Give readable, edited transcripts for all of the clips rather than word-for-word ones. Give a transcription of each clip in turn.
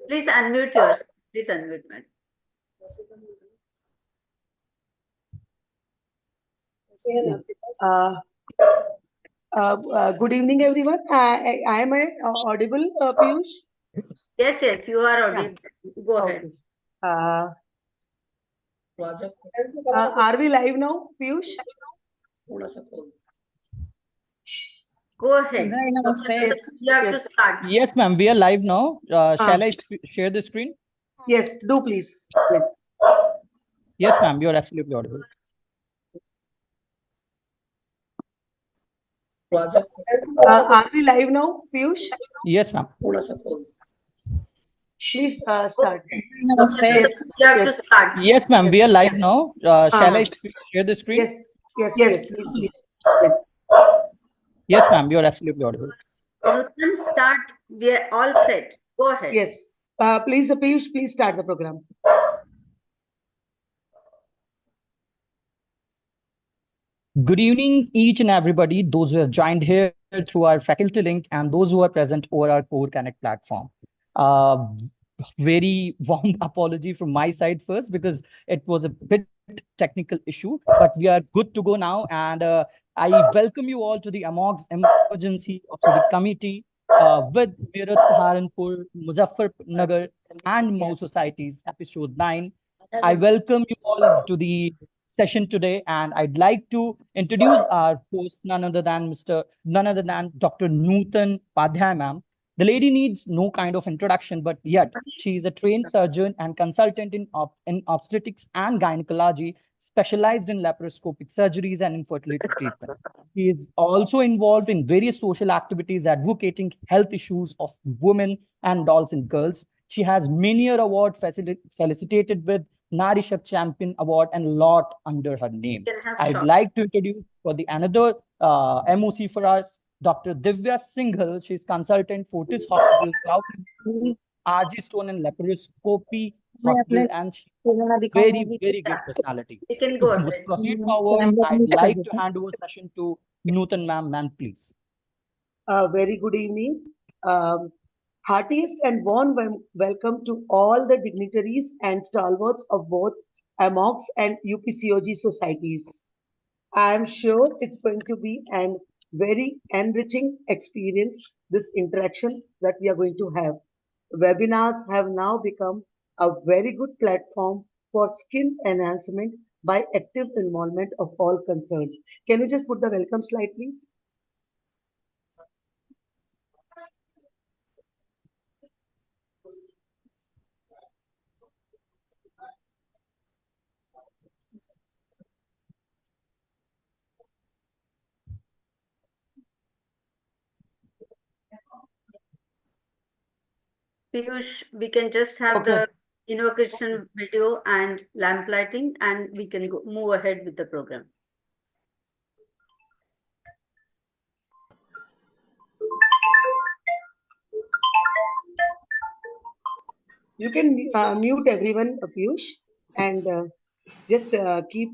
Please unmute yourself. Please unmute, madam. Good evening, everyone. Am I audible, Piyush? Yes, yes, you are audible. Go ahead. Okay. Are we live now, Piyush? Go ahead. Yes, You have to yes. start. Yes, ma'am. We are live now. Shall I share the screen? Yes, do please. Yes. Yes, ma'am. You are absolutely audible. Are we live now, Piyush? Yes, ma'am. Please start. Yes, you have to start. Yes, ma'am. We are live now. Shall I share the screen? Yes, yes, yes. Please. Yes. Yes, ma'am. You are absolutely audible. Nutan, start. We are all set. Go ahead. Yes. Please, Piyush, please start the program. Good evening, each and everybody, those who have joined here through our faculty link and those who are present over our Core Connect platform. Very warm apology from my side first because it was a bit technical issue, but we are good to go now. And I welcome you all to the AMOGS Emergency of Civic Committee with Meerut, Saharanpur, Mujaffar, Nagar, and Mau Societies, episode 9. I welcome you all to the session today, and I'd like to introduce our host, none other than Dr. Nutan Padhyay, ma'am. The lady needs no kind of introduction, but yet she is a trained surgeon and consultant in obstetrics and gynecology, specialized in laparoscopic surgeries and infertility treatment. She is also involved in various social activities advocating health issues of women and dolls and girls. She has many award felicitated with Nari Shakti Champion Award and a lot under her name. I'd like to introduce for the another MOC for us, Dr. Divya Singhal. She's consultant, Fortis Hospital, Cloud, RG Stone and Laparoscopy Hospital, and she's very, very great personality. You can go To ahead. proceed forward, I'd like to hand over session to Nutan ma'am, please. Very good evening. Heartiest and warm welcome to all the dignitaries and stalwarts of both AMOGS and UPCOG societies. I am sure it's going to be an very enriching experience, this interaction that we are going to have. Webinars have now become a very good platform for skill enhancement by active involvement of all concerned. Can you just put the welcome slide, please? Piyush, we can just have the invocation video and lamp lighting, and we can move ahead with the program. You can mute everyone, Piyush, and just keep.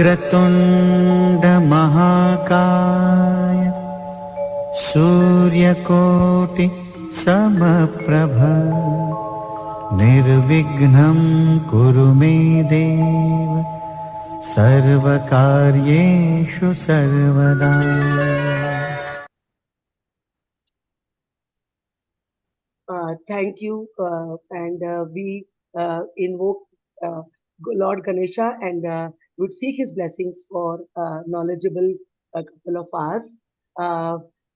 वक्रतुण्ड महाकाय सूर्यकोटि समप्रभ निर्विघ्नं कुरु मे देव सर्वकार्येषु सर्वदा. Thank you, and we invoke Lord Ganesha and would seek his blessings for knowledgeable couple of hours.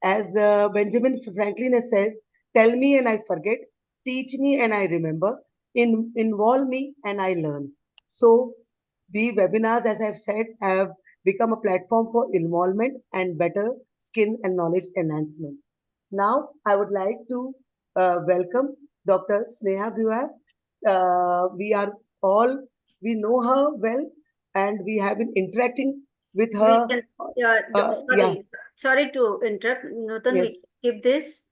As Benjamin Franklin has said, tell me and I forget, teach me and I remember, involve me and I learn. So the webinars, as I've said, have become a platform for involvement and better skill and knowledge enhancement. Now, I would like to welcome Dr. Sneha Buhar. We are all, we know her well, and we have been interacting with We her. can, Yeah, sorry to interrupt, Nutan, we yes. can keep this.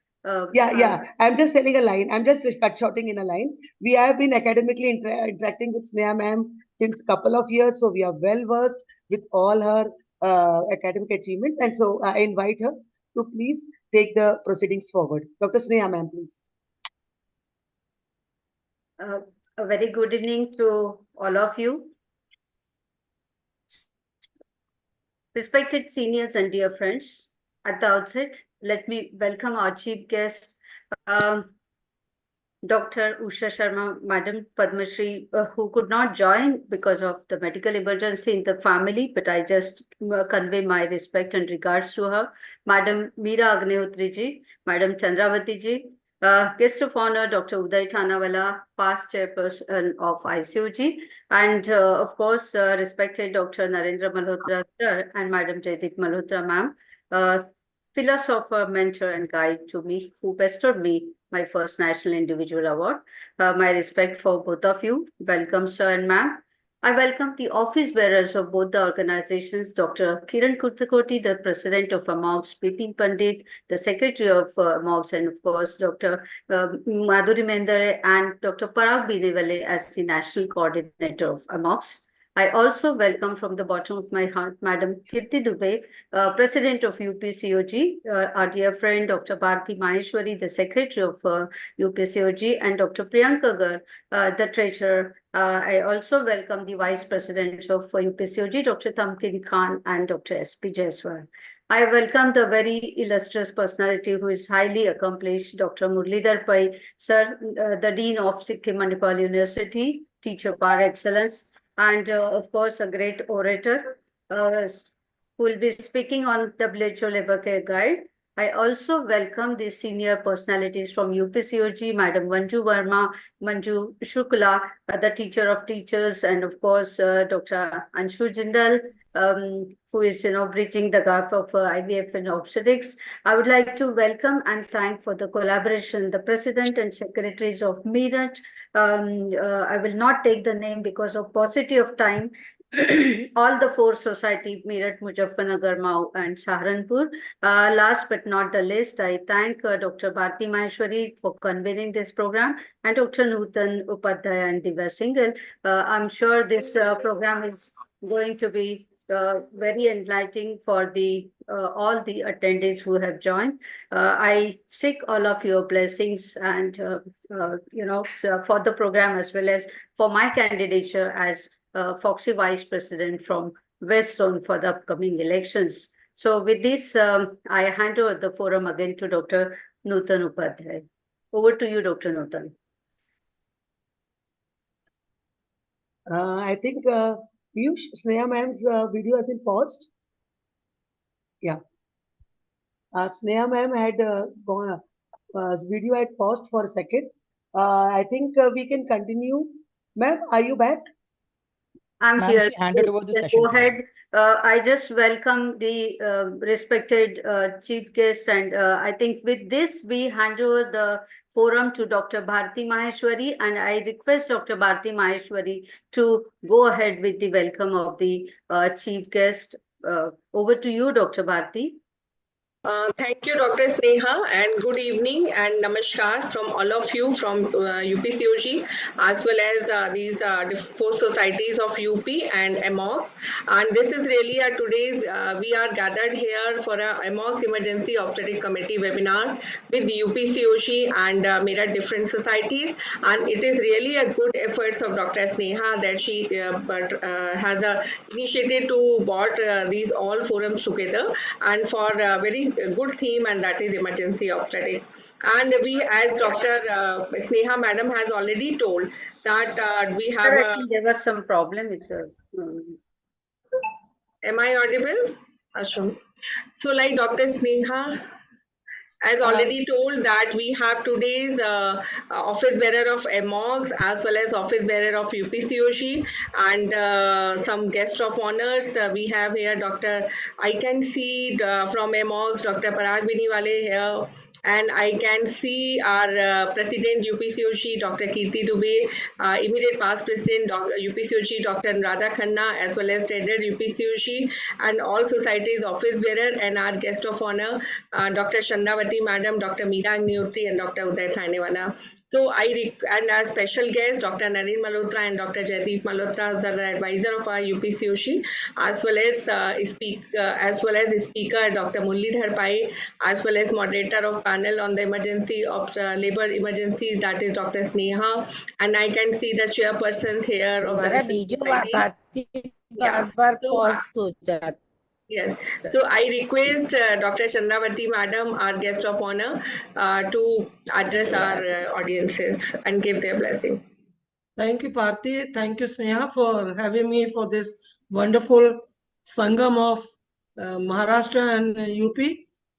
Yeah. I'm just telling a line. I'm just cut shorting in a line. We have been academically interacting with Sneha ma'am since couple of years, so we are well versed with all her academic achievements. And so I invite her to please take the proceedings forward. Dr. Sneha ma'am, please. A very good evening to all of you. Respected seniors and dear friends, at the outset, let me welcome our chief guest, Dr. Usha Sharma, Madam Padma Shri, who could not join because of the medical emergency in the family, but I just convey my respect and regards to her. Madam Meera Agnihotri ji, Madam Chandravati ji, guest of honor, Dr. Uday Thanawala, past chairperson of ICOG, and of course, respected Dr. Narendra Malhotra sir and Madam Jaideep Malhotra ma'am, philosopher, mentor, and guide to me, who bestowed me my first National Individual Award. My respect for both of you. Welcome, sir and ma'am. I welcome the office bearers of both the organizations, Dr. Kiran Kurtakoti, the president of AMOGS, Bipin Pandit, the secretary of AMOGS, and of course, Dr. Madhuri Mendare and Dr. Parag Binewale as the national coordinator of AMOGS. I also welcome from the bottom of my heart, Madam Kirti Dubey, President of UPCOG, our dear friend Dr. Bharti Maheshwari, the Secretary of UPCOG, and Dr. Priyanka Gar, the Treasurer. I also welcome the Vice President of UPCOG, Dr. Tamkin Khan, and Dr. S.P. Jaiswal. I welcome the very illustrious personality who is highly accomplished, Dr. Murlidhar Pai, Sir, the Dean of Sikkim Manipal University, teacher par excellence, and of course, a great orator who will be speaking on WHO Labour Care Guide. I also welcome the senior personalities from UPCOG, Madam Manju Verma, Manju Shukla, the teacher of teachers, and of course, Dr. Anshu Jindal, who is, bridging the gap of IVF and obstetrics. I would like to welcome and thank for the collaboration, the president and secretaries of Meerut. I will not take the name because of paucity of time. All the four society, Meerut, Mujaffar, Nagar, Mau, and Saharanpur. Last but not the least, I thank Dr. Bharti Maheshwari for convening this program and Dr. Nutan Upadhyaya and Divya Singhal. I'm sure this program is going to be very enlightening for the all the attendees who have joined. I seek all of your blessings and so for the program as well as for my candidature as Foxy Vice President from West Zone for the upcoming elections. So with this, I hand over the forum again to Dr. Nutan Upadhyay. Over to you, Dr. Nutan. I think Sneha ma'am's video has been paused. Yeah. Sneha ma'am had video had paused for a second. I think we can continue. Ma'am, are you back? I'm here. She handed over the session. Go ahead. I just welcome the respected chief guest, and I think with this we hand over the forum to Dr. Bharti Maheshwari, and I request Dr. Bharti Maheshwari to go ahead with the welcome of the chief guest. Over to you, Dr. Bharti. Thank you, Dr. Sneha, and good evening and namaskar from all of you from UPCOG as well as these four societies of UP and AMOGS. And this is really today's, we are gathered here for a AMOGS Emergency Obstetric Committee webinar with the UPCOG and Meerut different societies. And it is really a good efforts of Dr. Sneha that she has a initiative to brought these all forums together and for a very good theme, and that is emergency obstetrics. And we, as Dr. Sneha madam has already told, that we have Sir, I think there was some problem with the... Am I audible? Ashram. So like Dr. Sneha as already told that we have today's office bearer of AMOGS as well as office bearer of UPCOG and some guest of honors. We have here Dr. I can see from AMOGS Dr. Parag Biniwale here. And I can see our President UPCOG, Dr. Kirti Dubey, immediate past President UPCOG, Dr. Radha Khanna, as well as Trader UPCOG, and all societies office bearer, and our guest of honor, Dr. Chandravati Madam, Dr. Meera Agnihotri, and Dr. Uday Thanewala. So and our special guests, Dr. Naren Malhotra and Dr. Jaideep Malhotra, the advisor of our UPCOG, as well as the speaker, Dr. Mullidhar Pai, as well as moderator of panel on the emergency of labor emergencies, that is Dr. Sneha, and I can see the chairpersons here of the society. Yeah. Yes. So I request Dr. Chandravati Madam, our guest of honor, to address our audiences and give their blessing. Thank you, Parthi. Thank you, Sneha, for having me for this wonderful Sangam of Maharashtra and UP.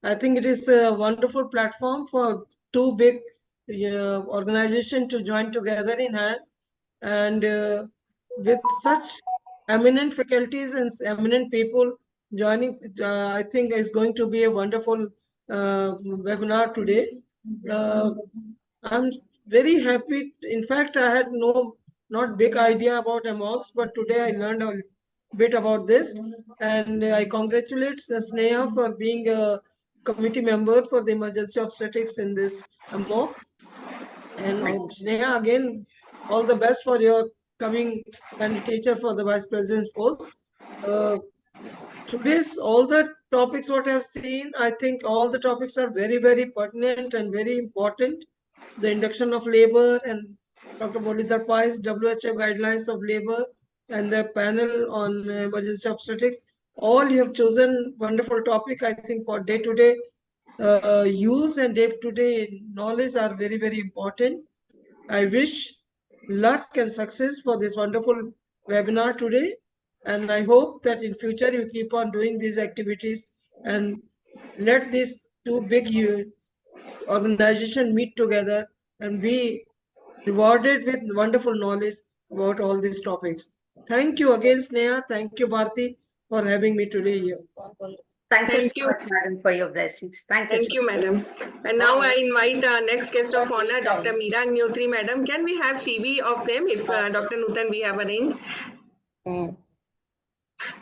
I think it is a wonderful platform for two big organizations to join together in hand. And with such eminent faculties and eminent people joining, I think is going to be a wonderful webinar today. I'm very happy. In fact, I had not big idea about AMOGS, but today I learned a bit about this. And I congratulate Sneha for being a committee member for the emergency obstetrics in this AMOGS. And Sneha, again, all the best for your coming candidature for the vice president's post. Today's all the topics what I've seen, I think all the topics are very, very pertinent and very important. The induction of labor and Dr. Mullidhar Pai's WHO guidelines of labor and the panel on emergency obstetrics. All you have chosen wonderful topic. I think for day-to-day use and day-to-day knowledge are very, very important. I wish luck and success for this wonderful webinar today. And I hope that in future you keep on doing these activities and let these two big organizations meet together and be rewarded with wonderful knowledge about all these topics. Thank you again, Sneha. Thank you, Bharti, for having me today here. Thank you so much, madam, for your blessings. Thank you, madam. And now I invite our next guest of honor, Dr. Meera Agnihotri, madam. Can we have CV of them if Dr. Nutan we have arranged?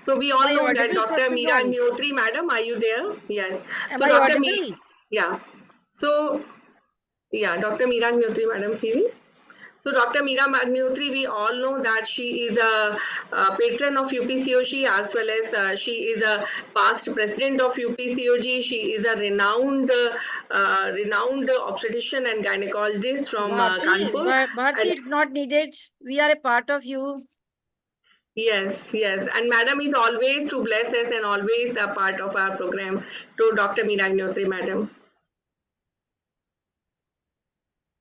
So we all know that Dr. Meera Agnihotri, madam, are you there? Yes. So Dr. Meera, yeah. So yeah, Dr. Meera Agnihotri, madam, CV. So Dr. Meera Agnihotri, we all know that she is a patron of UPCOG as well as she is a past president of UPCOG. She is a renowned obstetrician and gynecologist from Kanpur. Bharti, it's not needed. We are a part of you. Yes, yes. And madam is always to bless us and always a part of our program. To Dr. Meera Agnihotri, madam.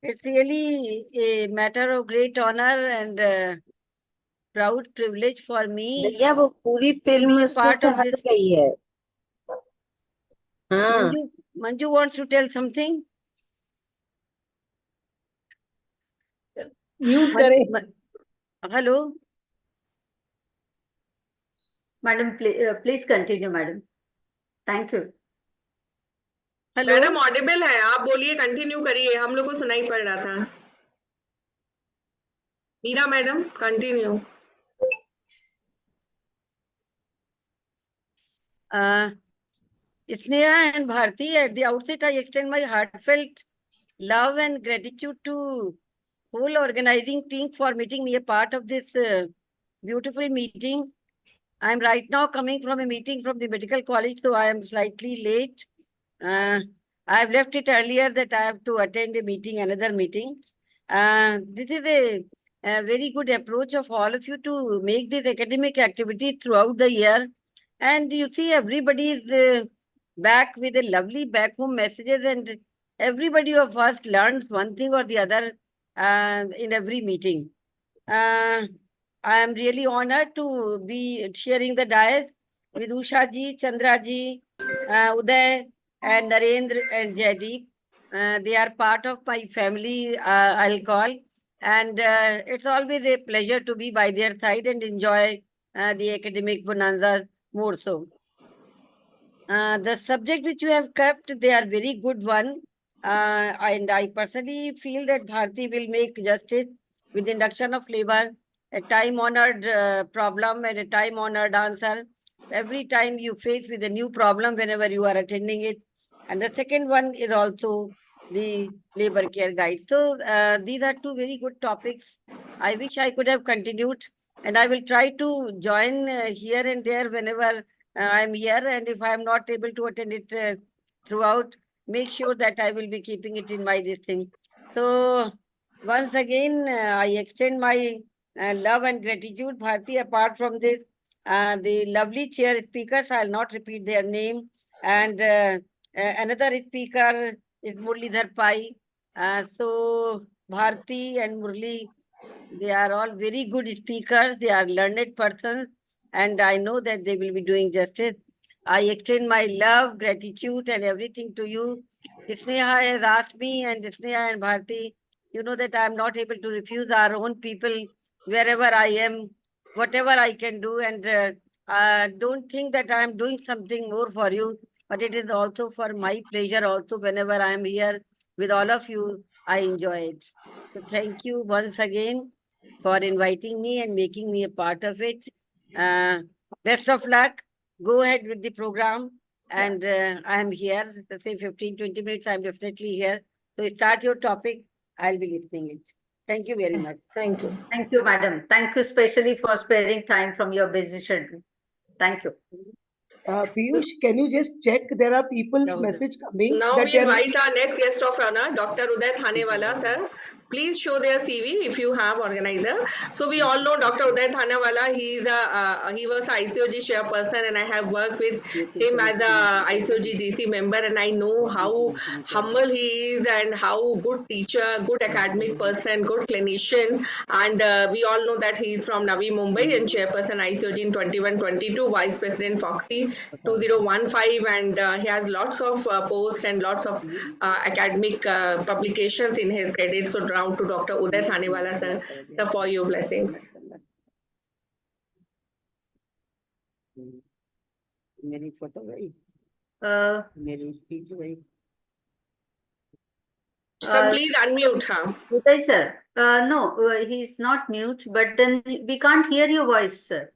It's really a matter of great honor and proud privilege for me. भैया वो पूरी film इसमें से हट गई है. हाँ. Manju wants to tell something. Mute करें. Hello. Madam, please continue, madam. Thank you. Hello. Madam Audible है, आप बोलिए, कंटिन्यू करिए, हम लोग को सुनाई पड़ रहा था. Meera madam, continue. Sneha and Bharti, at the outset, I extend my heartfelt love and gratitude to whole organizing team for making me a part of this beautiful meeting. I am right now coming from a meeting from the medical college, so I am slightly late. I have left it earlier that I have to attend a meeting, another meeting. This is a very good approach of all of you to make these academic activities throughout the year. And you see, everybody is back with a lovely back home messages, and everybody of us learns one thing or the other in every meeting. I am really honored to be sharing the dais with Usha ji, Chandra ji, Uday, and Narendra and Jaideep. They are part of my family, I'll call. And it's always a pleasure to be by their side and enjoy the academic bonanza more so. The subject which you have kept, they are very good one. And I personally feel that Bharti will make justice with induction of labor, a time-honored problem and a time-honored answer. Every time you face with a new problem whenever you are attending it. And the second one is also the labor care guide. So these are two very good topics. I wish I could have continued, and I will try to join here and there whenever I'm here, and if I'm not able to attend it throughout, make sure that I will be keeping it in my this thing. So once again, I extend my love and gratitude, Bharti. Apart from this, the lovely chair speakers, I'll not repeat their name, and another speaker is Murlidhar Pai. So Bharti and Murli, they are all very good speakers. They are learned persons, and I know that they will be doing justice. I extend my love, gratitude, and everything to you. Sneha has asked me, and Sneha and Bharti, you know that I am not able to refuse our own people wherever I am, whatever I can do. And don't think that I am doing something more for you, but it is also for my pleasure, also, whenever I am here with all of you, I enjoy it. So thank you once again for inviting me and making me a part of it. Best of luck. Go ahead with the program. And I'm here, let's say 15, 20 minutes, I'm definitely here. So start your topic. I'll be listening it. Thank you very much. Thank you. Thank you, madam. Thank you specially for sparing time from your busy schedule. Thank you. Piyush, can you just check there are people's message coming Now that we they are invite our next guest of honor, Dr. Uday Thanewala, sir. Please show their CV if you have organizer. So we all know Dr. Uday Thanewala. He was ICOG chairperson, and I have worked with him as a ICOG GC member, and I know how humble he is and how good teacher, good academic person, good clinician. And we all know that he is from Navi Mumbai and chairperson ICOG in 21-22, vice president Foxy 2015, and he has lots of posts and lots of academic publications in his credit. So down to Dr. Uday Thanewala, sir, for your blessings. मेरी photo गई मेरी speech गई Sir, please unmute her. Uday sir, no, he's not mute, but then we can't hear your voice, sir.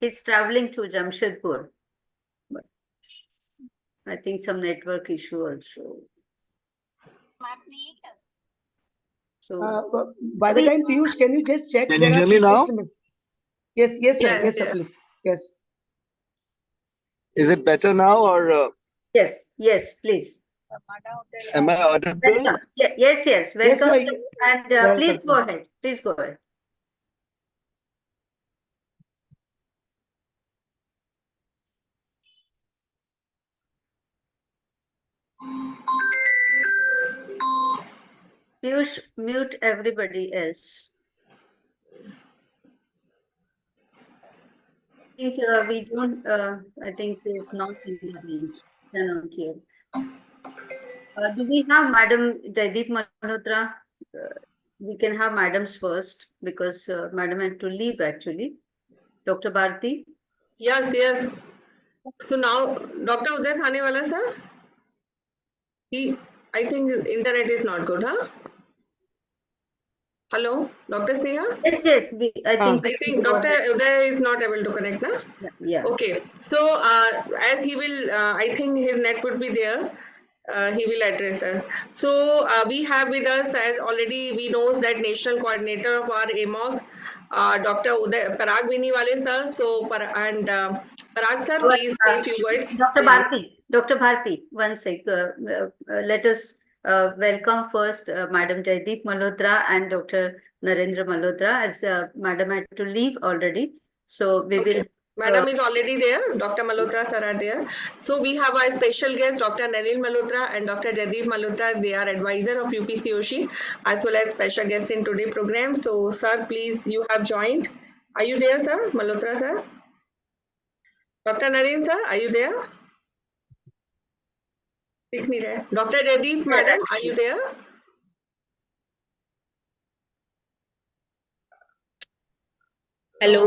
He's traveling to Jamshedpur. But I think some network issue also. So, by the time Piyush, can you just check? Can you hear me now? Yes, yes, sir. Yes, Yes, sir, yes. please. Yes. Is it better now or yes, yes, please. am I audible? Welcome. Yes, yes. Yes, Welcome. sir. And Welcome, please sir. go ahead. Please go ahead. Piyush, mute everybody else. I think we don't, I think there's not in the range. Cannot hear. Do we have Madam Jaideep Malhotra? We can have madams first because madam had to leave actually. Dr. Bharti? Yes, yes. So now, Dr. Uday Thanewala, sir, I think his internet is not good, huh? Hello, Dr. Sneha? Yes, yes. I think Dr. Uday is not able to connect, na? Yeah. Okay, so as he will, I think his net would be there. He will address us. So we have with us, as already we knows, that national coordinator of our AMOGS, Dr. Uday Parag Biniwale, sir. So Parag sir, please say a few words. Dr. Bharti, one sec. Let us welcome first Madam Jaideep Malhotra and Dr. Narendra Malhotra, as Madam had to leave already. So we will. Madam is already there. Dr. Malhotra sir are there. So we have our special guest, Dr. Narendra Malhotra and Dr. Jaideep Malhotra. They are advisor of UPCOG as well as special guest in today's program. So sir, please, you have joined. Are you there, sir? Malhotra sir? Dr. Narendra sir, are you there? दिख नहीं रहा है. Dr. Jaideep, madam, are you there? Hello,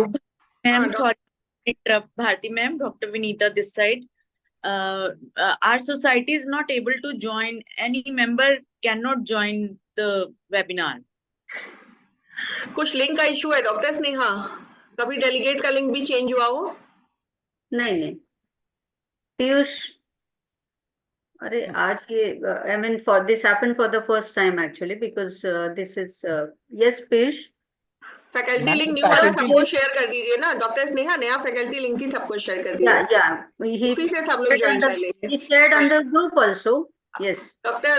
ma'am. doc- Sorry to interrupt, Bharti ma'am. Dr. Vinita this side. Our society is not able to join. Any member cannot join the webinar. कुछ link का issue है doctor Sneha. कभी delegate का link भी change हुआ हो? नहीं पीयूष, अरे आज ये I mean for this happened for the first time actually because this is yes Piyush. Faculty link new वाला सबको शेयर कर दीजिए ना डॉक्टर स्नेहा. नया फैकल्टी लिंक ही सबको शेयर कर दीजिए. उसी से सब लोग ज्वाइन कर लेंगे. He shared on the group also. Yes. Doctor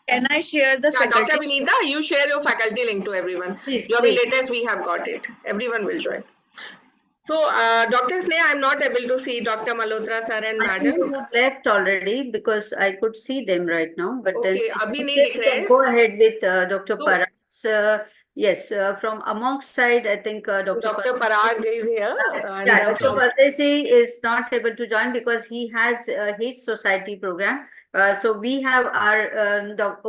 Can I share the faculty? Dr. Vinita, you share your faculty link to everyone. Please, Your please. latest, we have got it. Everyone will join. So, Dr. Sneha, I'm not able to see Dr. Malhotra sir and I think madam. they have left already because I could see them right now. But Okay, then abhi nahi dikh rahe. go ahead with Dr. So- Parag. Yes, from AMOGS side, I think Dr. Parag is here. And Yeah, Dr. Pardesi is not able to join because he has his society program. So we have our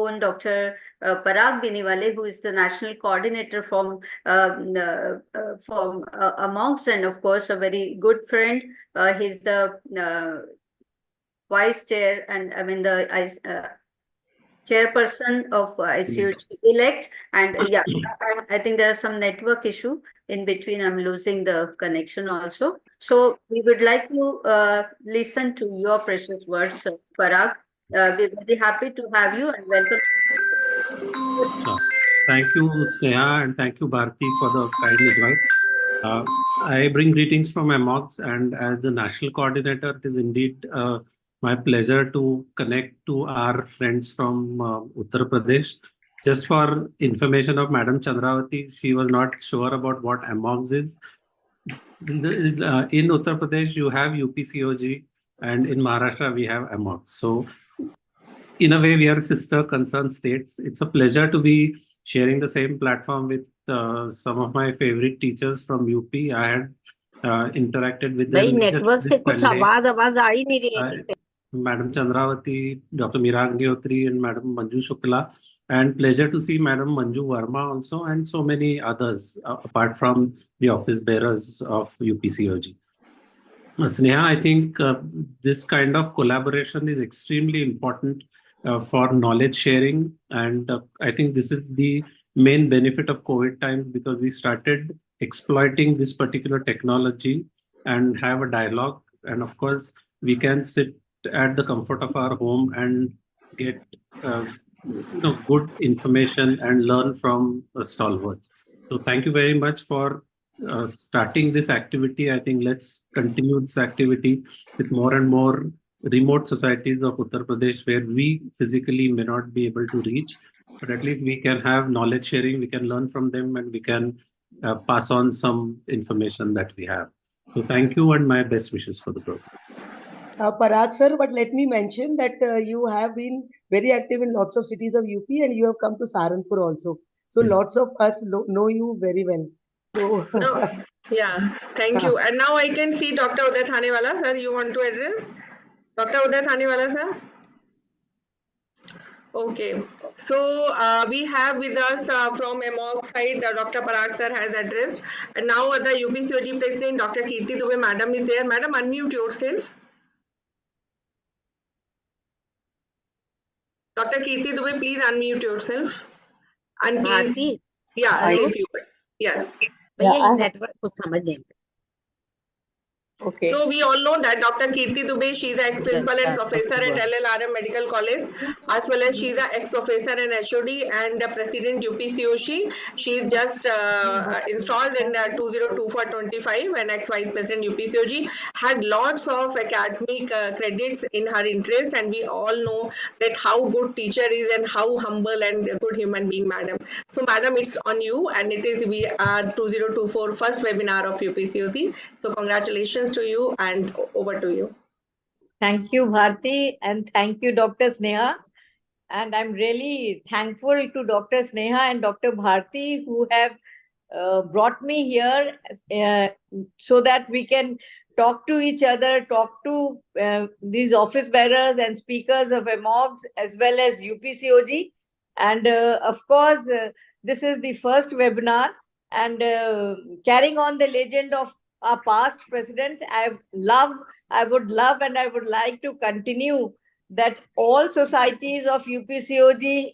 own Dr. Parag Biniwale, who is the national coordinator from AMOGS, and of course a very good friend. He's the vice chair and I mean the chairperson of ICOG elect, and yeah, I think there is some network issue in between. I'm losing the connection also. So we would like to listen to your precious words, Parag. We're very happy to have you and welcome. Thank you, Sneha, and thank you, Bharti, for the kind invite. I bring greetings from AMOGS, and as the national coordinator, it is indeed my pleasure to connect to our friends from Uttar Pradesh. Just for information of Madam Chandravati, she was not sure about what AMOGS is. In Uttar Pradesh, you have UPCOG, and in Maharashtra, we have AMOGS. So, in a way, we are sister concerned states. It's a pleasure to be sharing the same platform with some of my favorite teachers from UP. I had interacted with them. Network से कुछ आवाज आ ही नहीं रही है. Madam Chandravati, Dr. Meerut and Madam Manju Shukla, and pleasure to see Madam Manju Verma also, and so many others apart from the office bearers of UPCOG. Sneha, I think this kind of collaboration is extremely important for knowledge sharing, and I think this is the main benefit of COVID times because we started exploiting this particular technology and have a dialogue, and of course we can sit at the comfort of our home and get good information and learn from stalwarts. So thank you very much for starting this activity. I think let's continue this activity with more and more remote societies of Uttar Pradesh where we physically may not be able to reach, but at least we can have knowledge sharing, we can learn from them, and we can pass on some information that we have. So thank you and my best wishes for the program. Parag sir, but let me mention that you have been very active in lots of cities of UP and you have come to Saharanpur also. So lots of us know you very well. So yeah, thank you. And now I can see Dr. Uday Thanewala. Sir, you want to address? Dr. Uday Thanewala, sir? Okay, so we have with us from AMOGS side, Dr. Parag sir has addressed. And now the UPCOG president, Dr. Kirti Dubey madam is there. Madam, unmute yourself. Dr. Kirti Dubey, please unmute yourself. And please, yeah, say a few words. Yes. भैया network को समझ नहीं. Okay. So we all know that Dr. Kirti Dubey, she is an ex-principal and professor at LLRM Medical College, as well as she is an ex-professor and HOD and the president UPCOG. She is just installed in 2024-25 and ex-vice president UPCOG. Had lots of academic credits in her interest, and we all know that how good teacher is and how humble and good human being, madam. So, madam, it's on you, and it is we are 2024 first webinar of UPCOG. So, congratulations to you, and over to you. Thank you, Bharti, and thank you, Dr. Sneha. And I'm really thankful to Dr. Sneha and Dr. Bharti who have brought me here so that we can talk to each other, talk to these office bearers and speakers of AMOGS as well as UPCOG. And of course, this is the first webinar. And carrying on the legend of our past president, I would love and I would like to continue that all societies of UPCOG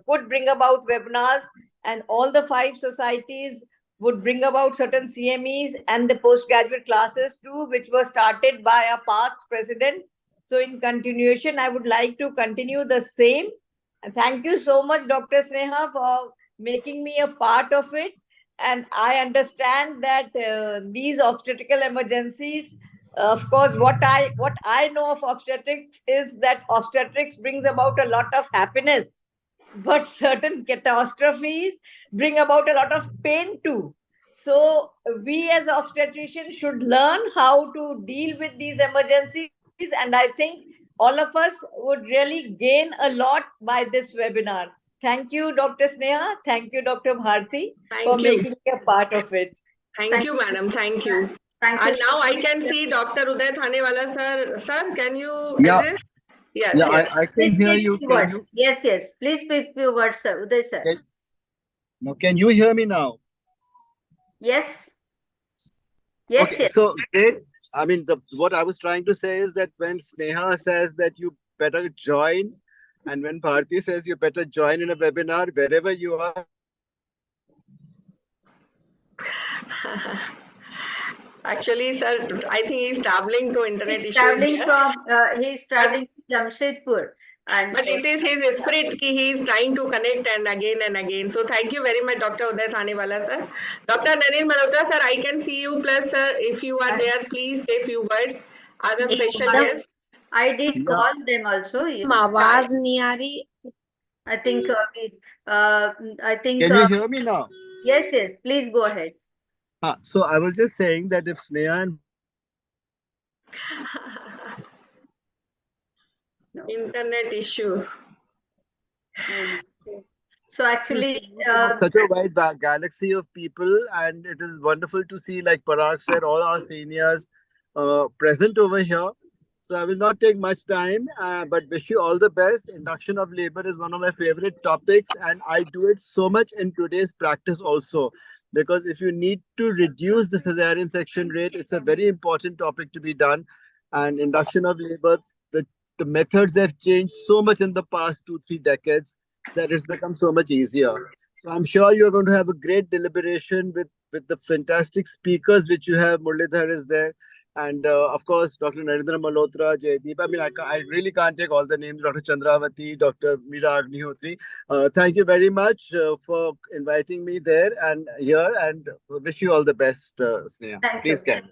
could bring about webinars, and all the 5 societies would bring about certain CMEs and the postgraduate classes too, which were started by our past president. So in continuation, I would like to continue the same. And thank you so much, Dr. Sneha, for making me a part of it. And I understand that these obstetrical emergencies, of course, what I know of obstetrics is that obstetrics brings about a lot of happiness, but certain catastrophes bring about a lot of pain too. So we as obstetricians should learn how to deal with these emergencies, and I think all of us would really gain a lot by this webinar. Thank you, Dr. Sneha. Thank you, Dr. Bharti, for making me a part of it. Thank you, madam. Thank you. Thank And you. now I can see Dr. Uday Thanewala, sir. Sir, can you Yeah. address? Yes, Yeah, yes. I can Please hear speak you. few Can words. you? Yes, yes. Please speak few words, sir. Uday, sir. No, can you hear me now? Yes. Yes, Okay, yes. so I mean, what I was trying to say is that when Sneha says that you better join, and when Bharti says you better join in a webinar, wherever you are. Actually, sir, I think he's traveling to internet He's issue. traveling to Jamshedpur. But it is his spirit ki he is trying to connect and again. So thank you very much, Dr. Uday Thanewala, sir. Dr. Naren Malhotra, sir, I can see you. Plus, sir, if you are there, please say few words. Other special guests. I did call them also. आवाज नहीं आ रही. I think I think Can you hear me now? Yes, yes. Please go ahead. So I was just saying that if Sneha and Internet issue. So actually, such a wide galaxy of people, and it is wonderful to see, like Parag said, all our seniors present over here. So I will not take much time, but wish you all the best. Induction of labor is one of my favorite topics, and I do it so much in today's practice also, because if you need to reduce the cesarean section rate, it's a very important topic to be done. And induction of labor, the methods have changed so much in the past 2-3 decades that it's become so much easier. So I'm sure you're going to have a great deliberation with the fantastic speakers which you have. Muralidhar is there. And of course, Dr. Narendra Malhotra, Jaydeep. I mean, I really can't take all the names. Dr. Chandravati, Dr. Meera Agnihotri. Thank you very much for inviting me there and here, and wish you all the best, Sneha. Please carry.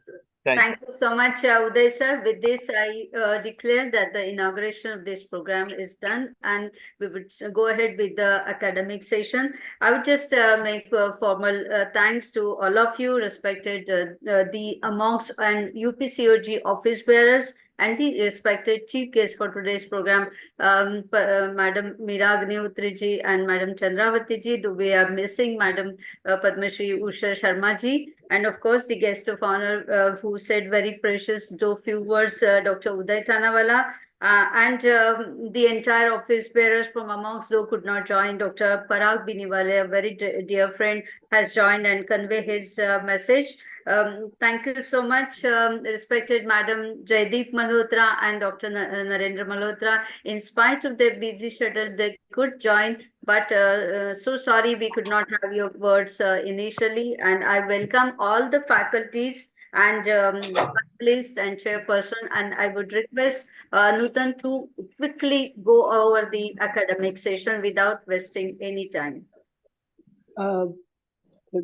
Thank you so much, Uday sir. With this, I declare that the inauguration of this program is done, and we would go ahead with the academic session. I would just make formal thanks to all of you, respected the AMOGS and UPCOG office bearers, and the respected chief guest for today's program, Madam Meera Agnihotri ji and Madam Chandravati ji. Though we are missing Madam Padma Shri Usha Sharma ji, and of course the guest of honor who said very precious few words, Dr. Uday Thanewala, and the entire office bearers from AMOGS though could not join. Dr. Parag Biniwale, a very dear friend, has joined and convey his message. Thank you so much, respected Madam Jaydeep Malhotra and Dr. Narendra Malhotra. In spite of their busy schedule, they could join, but so sorry we could not have your words initially. And I welcome all the faculties and panelists and chairperson, and I would request Nutan to quickly go over the academic session without wasting any time.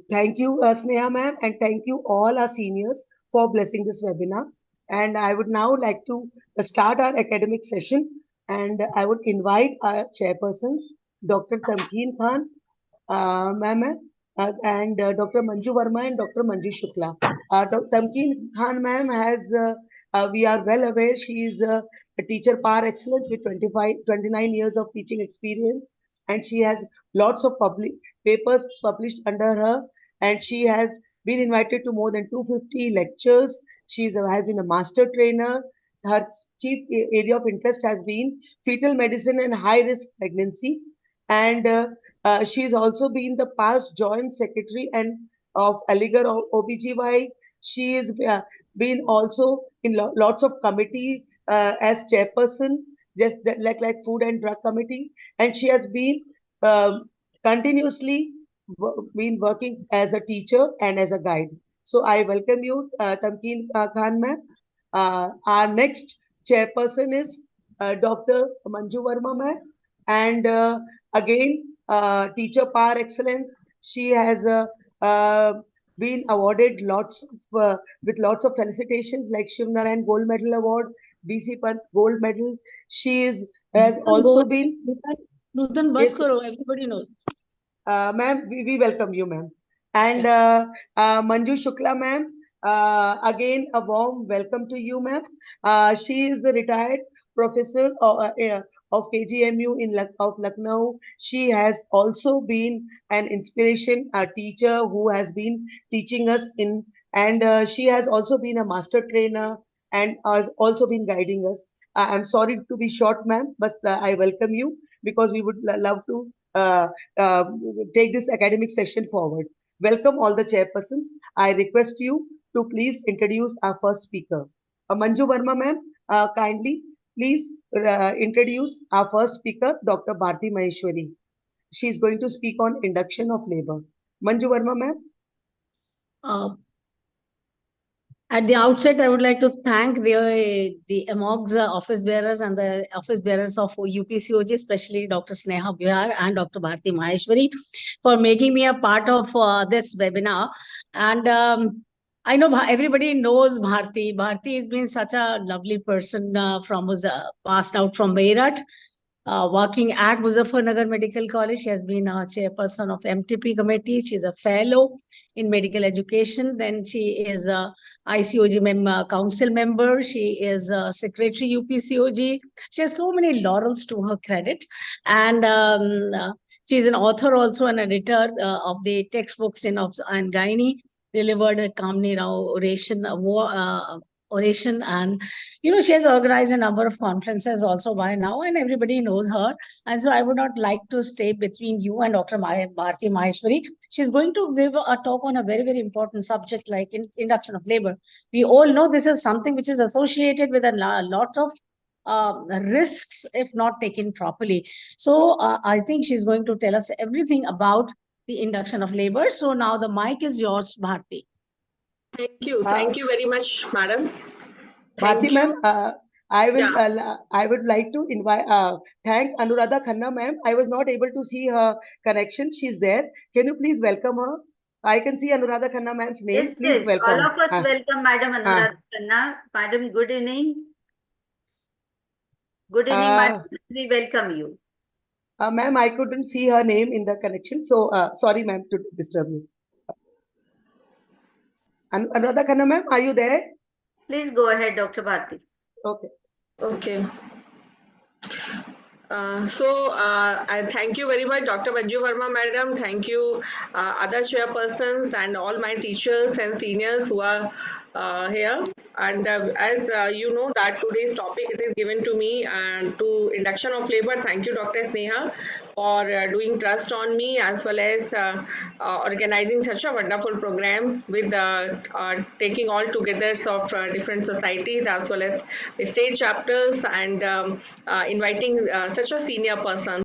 Thank you, Sneha ma'am, and thank you all our seniors for blessing this webinar. And I would now like to start our academic session, and I would invite our chairpersons, Dr. Tamkeen Khan, ma'am, and Dr. Manju Verma and Dr. Manju Shukla. Dr. Tamkeen Khan ma'am has, we are well aware, she is a teacher par excellence with 29 years of teaching experience, and she has lots of papers published under her, and she has been invited to more than 250 lectures. She has been a master trainer. Her chief area of interest has been fetal medicine and high risk pregnancy. And she has also been the past joint secretary and of Aligarh OBGY. She has been also in lots of committee as chairperson, just like Food and Drug Committee, and she has been continuously been working as a teacher and as a guide. So I welcome you, Tamkeen Khan ma'am. Our next chairperson is Dr. Manju Verma ma'am, and again teacher par excellence. She has been awarded with lots of felicitations like Shiv Narayan Gold Medal Award, BC Pant Gold Medal. She has also been. Nutan bus karo, everybody knows. Ma'am, we welcome you, ma'am. And Manju Shukla, ma'am, again a warm welcome to you, ma'am. She is the retired professor of KGMU of Lucknow. She has also been an inspiration, a teacher who has been teaching us and she has also been a master trainer and has also been guiding us. I'm sorry to be short, ma'am, but I welcome you because we would love to uh, take this academic session forward. Welcome all the chairpersons. I request you to please introduce our first speaker. Manju Verma ma'am, kindly please introduce our first speaker, Dr. Bharti Maheshwari. She is going to speak on induction of labor. Manju Verma ma'am. At the outset, I would like to thank the AMOGS office bearers and the office bearers of UPCOG, especially Dr. Sneha Bihar and Dr. Bharti Maheshwari, for making me a part of this webinar. And I know everybody knows Bharti. Bharti has been such a lovely person who's passed out from Meerut. Working at Mujaffar Nagar Medical College. She has been a chairperson of MTP committee. She's a fellow in medical education. Then she is a ICOG council member. She is a secretary UPCOG. She has so many laurels to her credit. And she's an author also, an editor of the textbooks in and Gynae, delivered a Kamini Rao oration, and she has organized a number of conferences also by now, and everybody knows her. And so I would not like to stay between you and Dr. Bharti Maheshwari. She's going to give a talk on a very, very important subject like induction of labor. We all know this is something which is associated with a lot of risks if not taken properly. So I think she's going to tell us everything about the induction of labor. So now the mic is yours, Bharti. Thank you. Thank you very much, madam. Bharti ma'am, I would like to invite thank Anuradha Khanna ma'am. I was not able to see her connection. She's there. Can you please welcome her? I can see Anuradha Khanna ma'am's name. Yes, please yes. welcome. All of us welcome Madam Anuradha Khanna. Madam, good evening. Good evening, Madam. We welcome you. Ma'am, I couldn't see her name in the connection. So sorry ma'am to disturb you. Anuradha Khanna ma'am, are you there? Please go ahead, Dr. Bharti. Okay. Okay. I thank you very much, Dr. Manju Verma, madam. Thank you, other chairpersons and all my teachers and seniors who are here. And as you know that today's topic, it is given to me and to induction of labor. Thank you, Dr. Sneha, for doing trust on me as well as organizing such a wonderful program with taking all together of different societies as well as the state chapters and inviting such a senior person